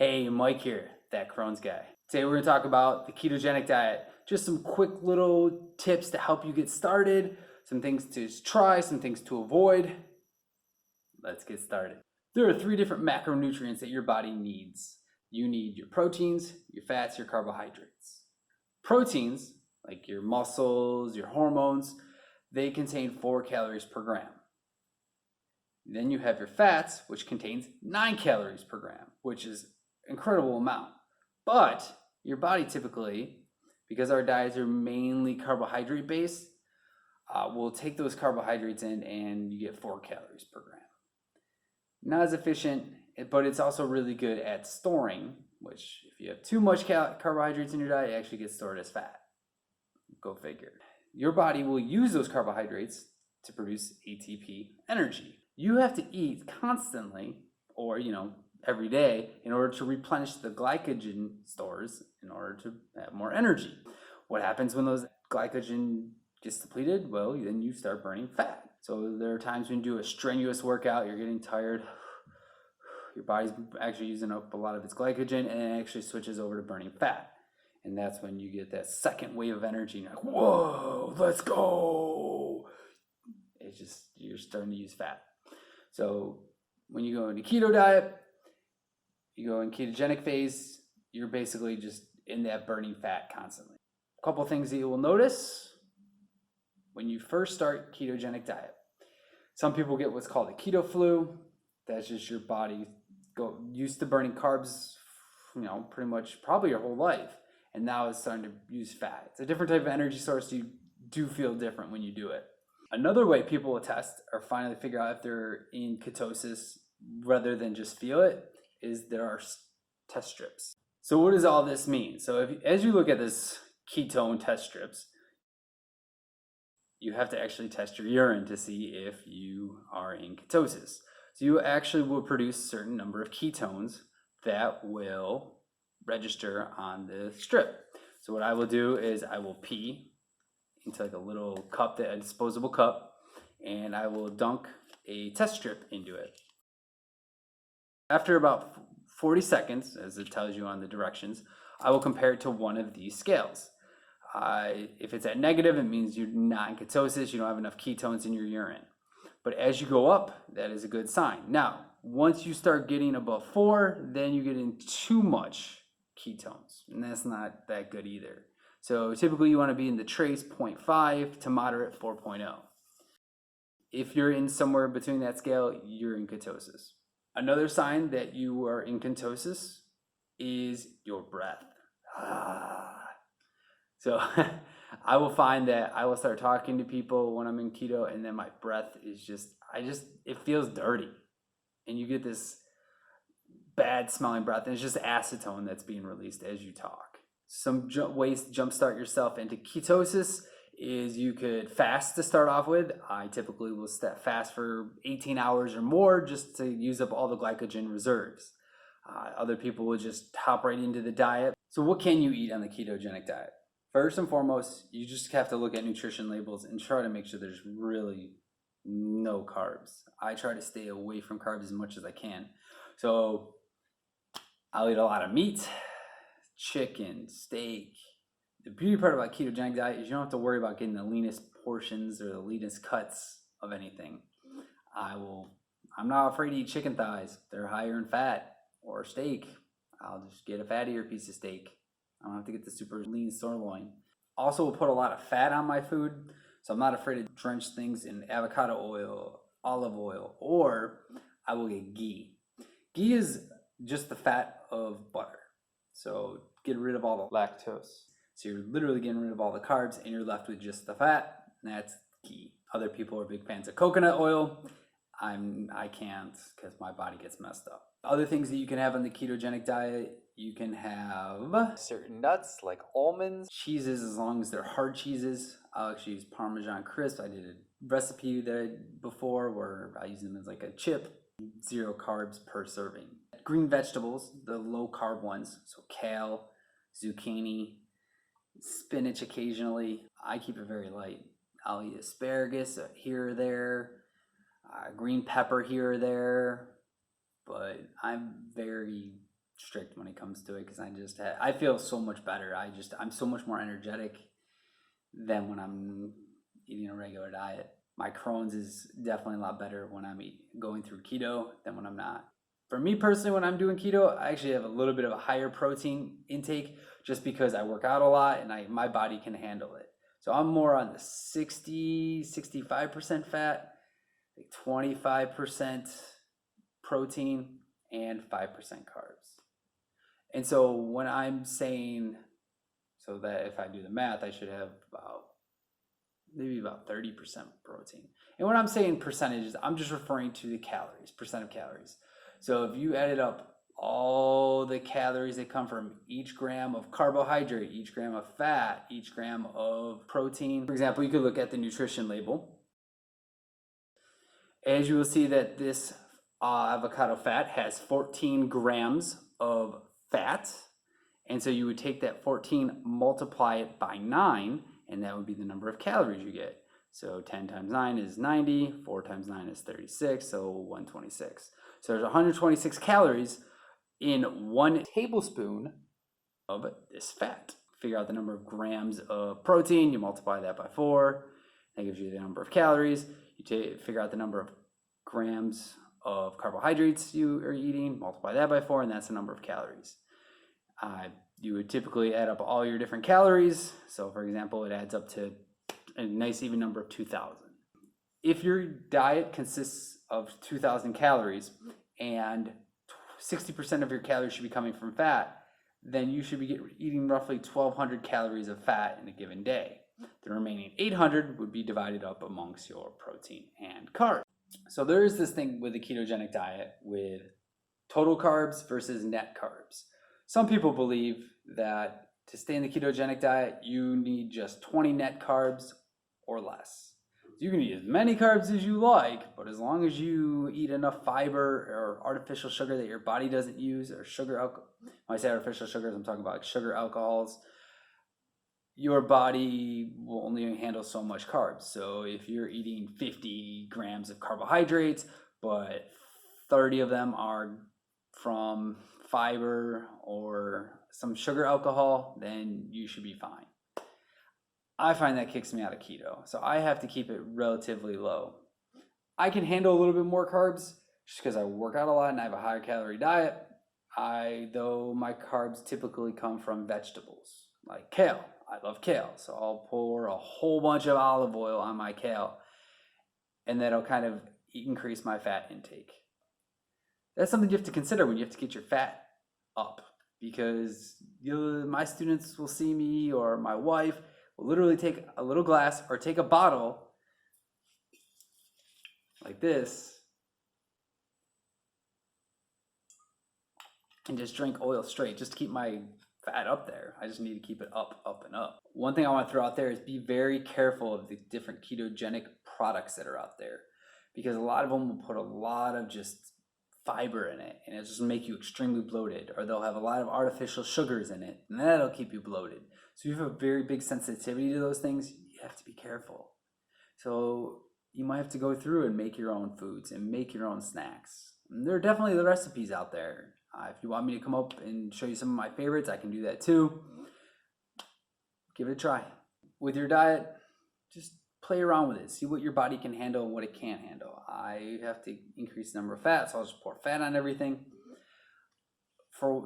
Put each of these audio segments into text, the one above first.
Hey, Mike here, that Crohn's guy. Today we're going to talk about the ketogenic diet. Just some quick little tips to help you get started, some things to try, some things to avoid. Let's get started. There are 3 different macronutrients that your body needs. You need your proteins, your fats, your carbohydrates. Proteins, like your muscles, your hormones, they contain 4 calories per gram. Then you have your fats, which contains 9 calories per gram, which is incredible amount. But your body typically, because our diets are mainly carbohydrate based, will take those carbohydrates in and you get 4 calories per gram. Not as efficient, but it's also really good at storing, which if you have too much carbohydrates in your diet, it actually gets stored as fat. Go figure. Your body will use those carbohydrates to produce ATP energy. You have to eat constantly, or every day, in order to replenish the glycogen stores in order to have more energy. What happens when those glycogen gets depleted? Well, then you start burning fat. So there are times when you do a strenuous workout, you're getting tired, your body's actually using up a lot of its glycogen, and it actually switches over to burning fat. And that's when you get that second wave of energy, and you're like, whoa, let's go. It's just, you're starting to use fat. So when you go into keto diet, you go in ketogenic phase, you're basically just in that burning fat constantly. A couple things that you will notice when you first start ketogenic diet. Some people get what's called a keto flu. That's just your body used to burning carbs, pretty much probably your whole life. And now it's starting to use fat. It's a different type of energy source. So you do feel different when you do it. Another way people will test or finally figure out if they're in ketosis rather than just feel it is there are test strips. So what does all this mean? So as you look at this ketone test strips, you have to actually test your urine to see if you are in ketosis. So you actually will produce a certain number of ketones that will register on the strip. So what I will do is I will pee into like a little cup, a disposable cup, and I will dunk a test strip into it. After about 40 seconds, as it tells you on the directions, I will compare it to one of these scales. If it's at negative, it means you're not in ketosis, you don't have enough ketones in your urine. But as you go up, that is a good sign. Now, once you start getting above 4, then you get in too much ketones, and that's not that good either. So typically you want to be in the trace 0.5 to moderate 4.0. If you're in somewhere between that scale, you're in ketosis. Another sign that you are in ketosis is your breath. So I will find that I will start talking to people when I'm in keto, and then my breath is it feels dirty. And you get this bad smelling breath, and it's just acetone that's being released as you talk. Some ways to jumpstart yourself into ketosis is you could fast to start off with. I typically will fast for 18 hours or more just to use up all the glycogen reserves. Other people will just hop right into the diet. So what can you eat on the ketogenic diet? First and foremost, you just have to look at nutrition labels and try to make sure there's really no carbs. I try to stay away from carbs as much as I can. So I'll eat a lot of meat, chicken, steak. The beauty part about ketogenic diet is you don't have to worry about getting the leanest portions or the leanest cuts of anything. I'm not afraid to eat chicken thighs. They're higher in fat, or steak. I'll just get a fattier piece of steak. I don't have to get the super lean sirloin. Also, we'll put a lot of fat on my food, so I'm not afraid to drench things in avocado oil, olive oil, or I will get ghee. Ghee is just the fat of butter. So get rid of all the lactose. So you're literally getting rid of all the carbs and you're left with just the fat, and that's ghee. Other people are big fans of coconut oil. I can't because my body gets messed up. Other things that you can have on the ketogenic diet, you can have certain nuts like almonds, cheeses as long as they're hard cheeses. I'll actually use Parmesan crisp. I did a recipe before where I use them as like a chip. 0 carbs per serving. Green vegetables, the low carb ones, so kale, zucchini, spinach occasionally. I keep it very light. I'll eat asparagus here or there, green pepper here or there, but I'm very strict when it comes to it because I feel so much better. I'm so much more energetic than when I'm eating a regular diet. My Crohn's is definitely a lot better when I'm going through keto than when I'm not. For me personally, when I'm doing keto, I actually have a little bit of a higher protein intake just because I work out a lot and my body can handle it. So I'm more on the 65% fat, like 25% protein, and 5% carbs. And so when I'm saying, so that if I do the math, I should have maybe about 30% protein. And when I'm saying percentages, I'm just referring to the calories, percent of calories. So if you added up all the calories that come from each gram of carbohydrate, each gram of fat, each gram of protein, for example, you could look at the nutrition label. As you will see that this avocado fat has 14 grams of fat. And so you would take that 14, multiply it by 9, and that would be the number of calories you get. So 10 times 9 is 90, 4 times 9 is 36, so 126. So there's 126 calories in 1 tablespoon of this fat. Figure out the number of grams of protein, you multiply that by 4, that gives you the number of calories. You figure out the number of grams of carbohydrates you are eating, multiply that by 4, and that's the number of calories. You would typically add up all your different calories. So for example, it adds up to a nice even number of 2,000. If your diet consists of 2,000 calories and 60% of your calories should be coming from fat, then you should be eating roughly 1,200 calories of fat in a given day. The remaining 800 would be divided up amongst your protein and carbs. So there is this thing with the ketogenic diet with total carbs versus net carbs. Some people believe that to stay in the ketogenic diet, you need just 20 net carbs or less. You can eat as many carbs as you like, but as long as you eat enough fiber or artificial sugar that your body doesn't use, or sugar alcohol, when I say artificial sugars, I'm talking about sugar alcohols, your body will only handle so much carbs. So if you're eating 50 grams of carbohydrates, but 30 of them are from fiber or some sugar alcohol, then you should be fine. I find that kicks me out of keto, so I have to keep it relatively low. I can handle a little bit more carbs just because I work out a lot and I have a higher calorie diet. Though my carbs typically come from vegetables like kale. I love kale, so I'll pour a whole bunch of olive oil on my kale, and that'll kind of increase my fat intake. That's something you have to consider when you have to get your fat up, because my students will see me, or my wife will literally take a little glass or take a bottle like this and just drink oil straight just to keep my fat up there. I just need to keep it up, and up. One thing I want to throw out there is be very careful of the different ketogenic products that are out there, because a lot of them will put a lot of just fiber in it, and it'll just make you extremely bloated, or they'll have a lot of artificial sugars in it, and that'll keep you bloated. So if you have a very big sensitivity to those things, you have to be careful. So you might have to go through and make your own foods and make your own snacks. And there are definitely the recipes out there. If you want me to come up and show you some of my favorites, I can do that too. Give it a try. With your diet, just play around with it. See what your body can handle and what it can't handle. I have to increase the number of fat, so I'll just pour fat on everything.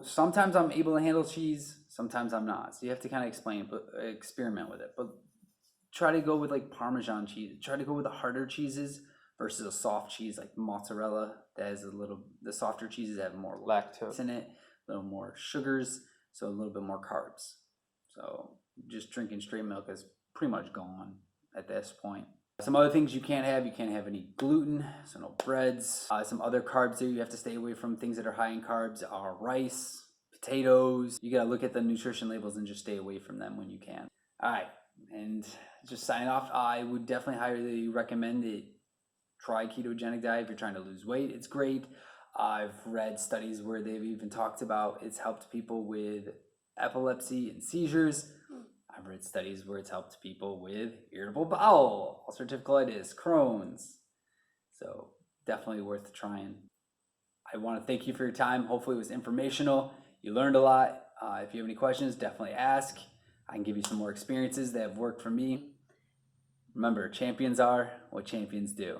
Sometimes I'm able to handle cheese, sometimes I'm not. So you have to kind of experiment with it. But try to go with like Parmesan cheese. Try to go with the harder cheeses versus a soft cheese like mozzarella. That has the softer cheeses have more lactose in it, a little more sugars, so a little bit more carbs. So just drinking straight milk is pretty much gone at this point. Some other things you can't have any gluten, so no breads. Some other carbs there you have to stay away from. Things that are high in carbs are rice, potatoes. You gotta look at the nutrition labels and just stay away from them when you can. All right, and just signing off, I would definitely highly recommend it. Try ketogenic diet if you're trying to lose weight. It's great. I've read studies where they've even talked about it's helped people with epilepsy and seizures. I've read studies where it's helped people with irritable bowel, ulcerative colitis, Crohn's. So definitely worth trying. I want to thank you for your time. Hopefully it was informational. You learned a lot. If you have any questions, definitely ask. I can give you some more experiences that have worked for me. Remember, champions are what champions do.